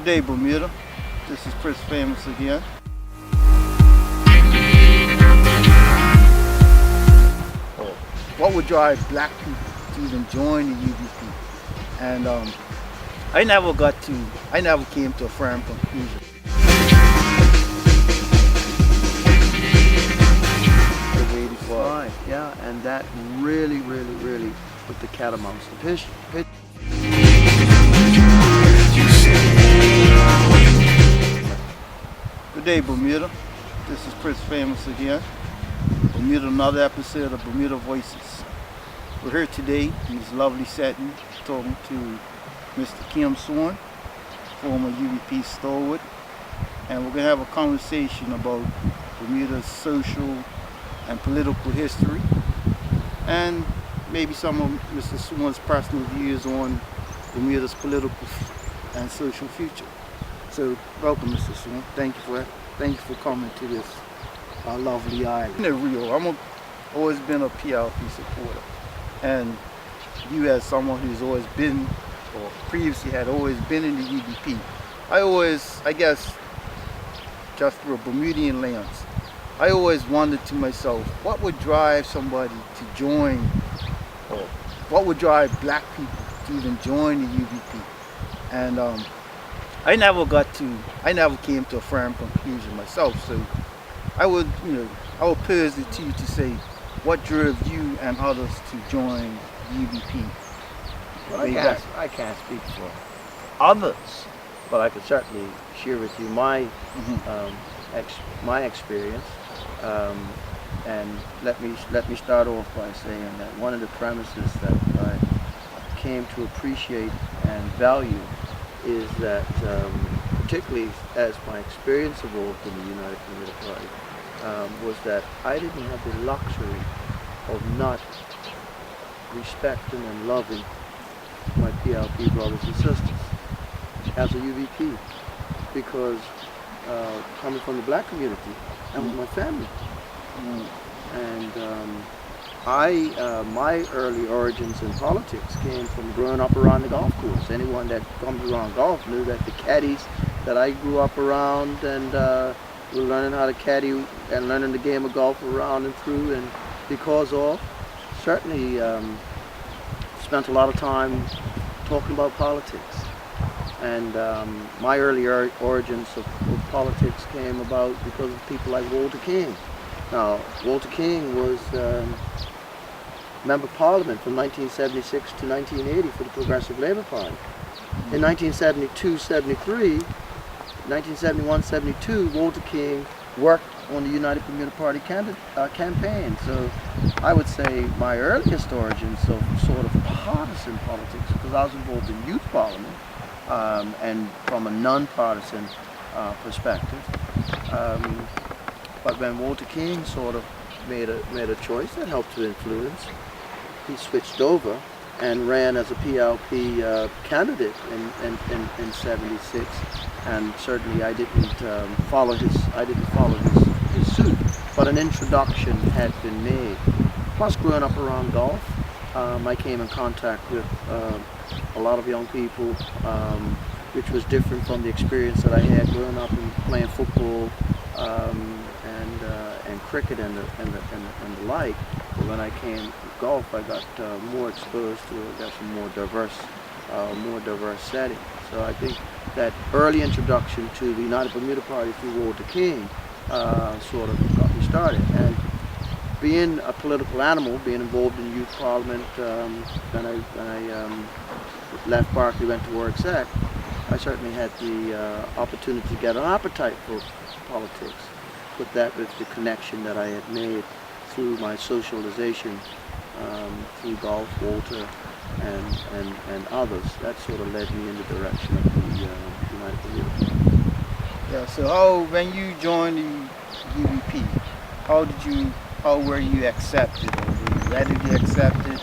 Good day, Bermuda. This is Chris Famous again. What would drive black people to even join the UBP? And I never came to a firm conclusion. Right, yeah, and that really put the cat amongst the fish. Good day, Bermuda. This is Chris Famous again. Bermuda, another episode of Bermuda Voices. We're here today in this lovely setting talking to Mr. Swan, former UBP stalwart, and we're going to have a conversation about Bermuda's social and political history, and maybe some of Mr. Swan's personal views on Bermuda's political and social future. So, welcome, Mr. Swan. Thank you for coming to this lovely island. I've always been a PLP supporter, and you as someone who's always been, or previously had always been in the UBP, I guess, just through a Bermudian lens, I always wondered to myself, what would drive somebody to join, or what would drive black people to even join the UBP? And I never came to a firm conclusion myself. So I would pose it to you to say, what drove you and others to join the UBP? Well, I can't speak for others, but I could certainly share with you my my experience. And let me start off by saying that one of the premises that I came to appreciate and value is that, particularly as my experience evolved in the United Bermuda Party, was that I didn't have the luxury of not respecting and loving my PLP brothers and sisters as a UVP, because coming from the black community, and with my family. And my early origins in politics came from growing up around the golf course. Anyone that comes around golf knew that the caddies that I grew up around and were learning how to caddy and learning the game of golf around and through, and because of, certainly spent a lot of time talking about politics. And my early origins of politics came about because of people like Walter King. Now, Walter King was Member of Parliament from 1976 to 1980 for the Progressive Labour Party. In 1972-73, 1971-72, Walter King worked on the United Bermuda Party campaign. So I would say my earliest origins of sort of partisan politics, because I was involved in youth parliament, and from a non-partisan perspective. But when Walter King sort of made a choice that helped to influence, he switched over and ran as a PLP candidate in '76, and certainly I didn't follow his suit. But an introduction had been made. Plus, growing up around golf, I came in contact with a lot of young people, which was different from the experience that I had growing up and playing football and cricket and the like. But when I came to golf, I got more exposed to a more diverse setting. So I think that early introduction to the United Bermuda Party through Walter King sort of got me started. And being a political animal, being involved in youth parliament, when I left Berkeley, went to work exec, I certainly had the opportunity to get an appetite for politics. Put that with the connection that I had made through my socialization through golf, Walter, and others. That sort of led me in the direction of the United Bermuda Party. Yeah. So when you joined the UBP, how were you accepted? Or were you readily accepted?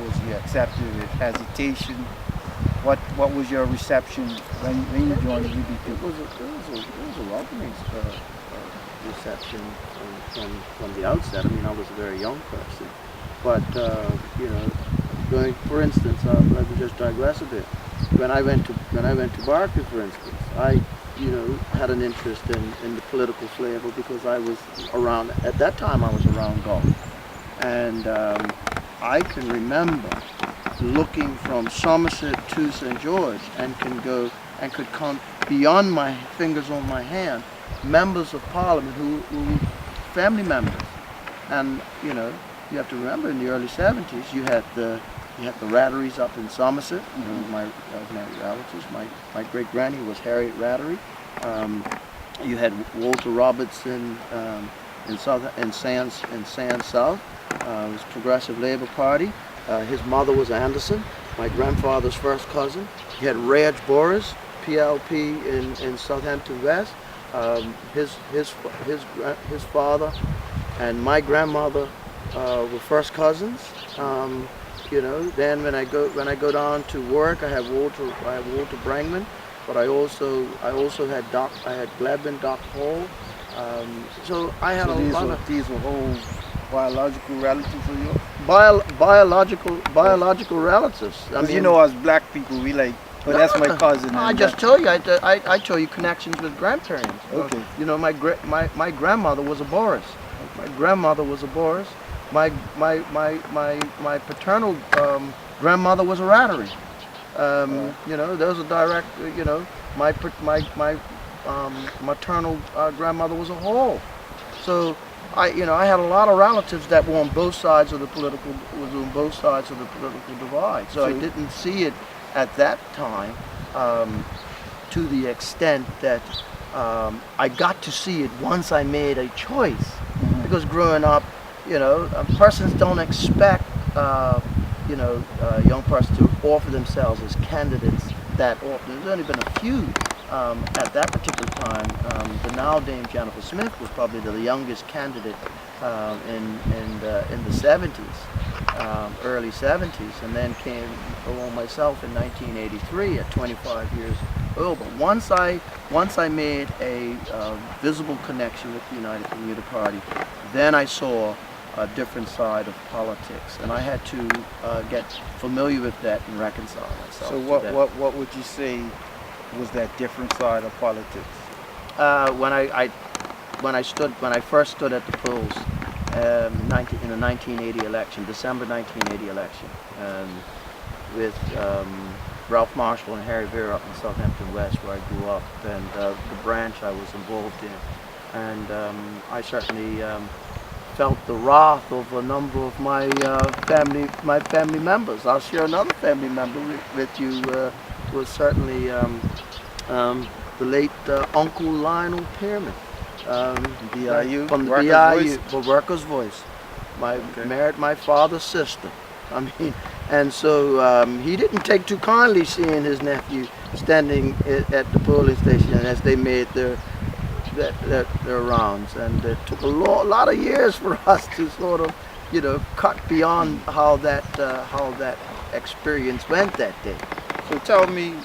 Was you accepted with hesitation? What was your reception when you joined the UBP? It was a welcoming reception from the outset. I mean, I was a very young person, but going, for instance, let me just digress a bit. When I went to Berkeley, for instance, I had an interest in the political flavor because I was around, at that time I was around golf. And I can remember looking from Somerset to St. George and could count beyond my fingers on my hand members of Parliament who family members. And you have to remember in the early 70s you had the Ratterys up in Somerset. My relatives. My great granny was Harriet Rattery. You had Walter Robertson in Sands South. It was Progressive Labour Party. His mother was Anderson, my grandfather's first cousin. You had Reg Boris, PLP in Southampton West. His father and my grandmother were first cousins. Then when I go down to work, I have Walter Brangman, but I also had Gladman, Doc Hall. So I had these were whole biological relatives of yours? Biological relatives. I mean, as black people, we like, that's my cousin. I just told you, I told you connections with grandparents. Okay. My grandmother was a Boris. My grandmother was a Boris. My paternal grandmother was a Rattery. Those are direct. My maternal grandmother was a Hall. So I had a lot of relatives that were on both sides of the political divide. So I didn't see it at that time to the extent that I got to see it once I made a choice. Because growing up, persons don't expect young persons to offer themselves as candidates that often. There's only been a few at that particular time. The now Dame Jennifer Smith was probably the youngest candidate in the 70s, early 70s, and then came along myself in 1983 at 25 years old. But once I made a visible connection with the United Bermuda Party, then I saw a different side of politics, and I had to get familiar with that and reconcile myself. So what would you say was that different side of politics? When I first stood at the polls in the 1980 election, December 1980 election, with Ralph Marshall and Harry Vera up in Southampton West, where I grew up, and the branch I was involved in, and I certainly felt the wrath of a number of my family members. I'll share another family member with you. Was certainly the late Uncle Lionel Pearman. BIU? From the Workers' BIU, Voice? for Workers' Voice. Married my father's sister. I mean, and so he didn't take too kindly seeing his nephew standing at the polling station as they made their rounds, and it took a lot of years for us to sort of, cut beyond how that experience went that day. So tell me,